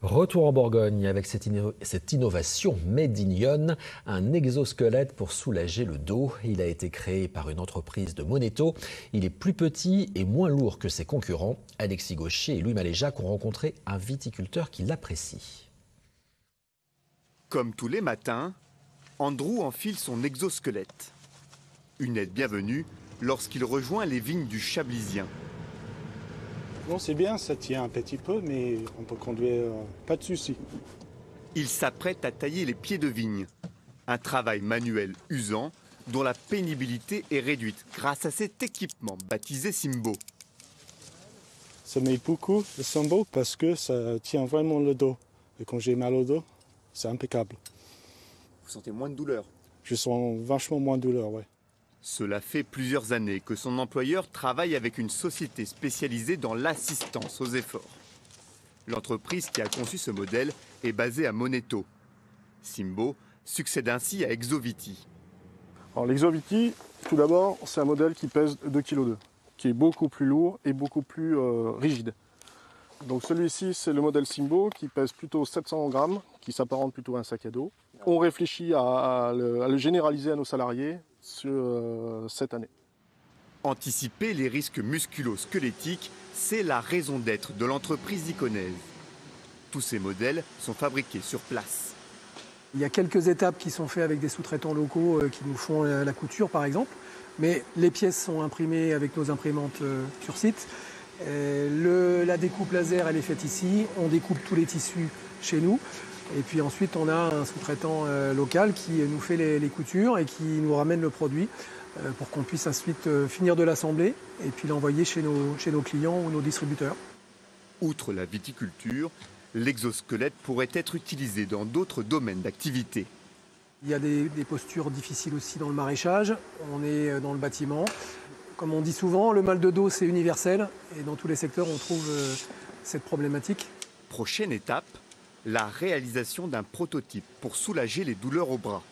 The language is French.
Retour en Bourgogne avec cette innovation made in Yonne, un exosquelette pour soulager le dos. Il a été créé par une entreprise de Moneto. Il est plus petit et moins lourd que ses concurrents. Alexis Gaucher et Louis Maléjac ont rencontré un viticulteur qui l'apprécie. Comme tous les matins, Andrew enfile son exosquelette. Une aide bienvenue lorsqu'il rejoint les vignes du Chablisien. Bon, c'est bien, ça tient un petit peu, mais on peut conduire, pas de souci. Il s'apprête à tailler les pieds de vigne. Un travail manuel usant dont la pénibilité est réduite grâce à cet équipement baptisé Simbo. Ça m'aide beaucoup, le Simbo, parce que ça tient vraiment le dos. Et quand j'ai mal au dos, c'est impeccable. Vous sentez moins de douleur? Je sens vachement moins de douleur, ouais. Cela fait plusieurs années que son employeur travaille avec une société spécialisée dans l'assistance aux efforts. L'entreprise qui a conçu ce modèle est basée à Moneto. Simbo succède ainsi à Exoviti. Alors l'Exoviti, tout d'abord, c'est un modèle qui pèse 2,2 kg, qui est beaucoup plus lourd et beaucoup plus rigide. Donc celui-ci, c'est le modèle Simbo qui pèse plutôt 700 grammes, qui s'apparente plutôt à un sac à dos. On réfléchit à le généraliser à nos salariés sur cette année. Anticiper les risques musculo-squelettiques, c'est la raison d'être de l'entreprise iconaise. Tous ces modèles sont fabriqués sur place. Il y a quelques étapes qui sont faites avec des sous-traitants locaux qui nous font la couture par exemple, mais les pièces sont imprimées avec nos imprimantes sur site. La découpe laser, elle est faite ici, on découpe tous les tissus chez nous. Et puis ensuite, on a un sous-traitant local qui nous fait les coutures et qui nous ramène le produit pour qu'on puisse ensuite finir de l'assembler et puis l'envoyer chez nos clients ou nos distributeurs. Outre la viticulture, l'exosquelette pourrait être utilisé dans d'autres domaines d'activité. Il y a des postures difficiles aussi dans le maraîchage, on est dans le bâtiment. Comme on dit souvent, le mal de dos, c'est universel et dans tous les secteurs, on trouve cette problématique. Prochaine étape, la réalisation d'un prototype pour soulager les douleurs au bras.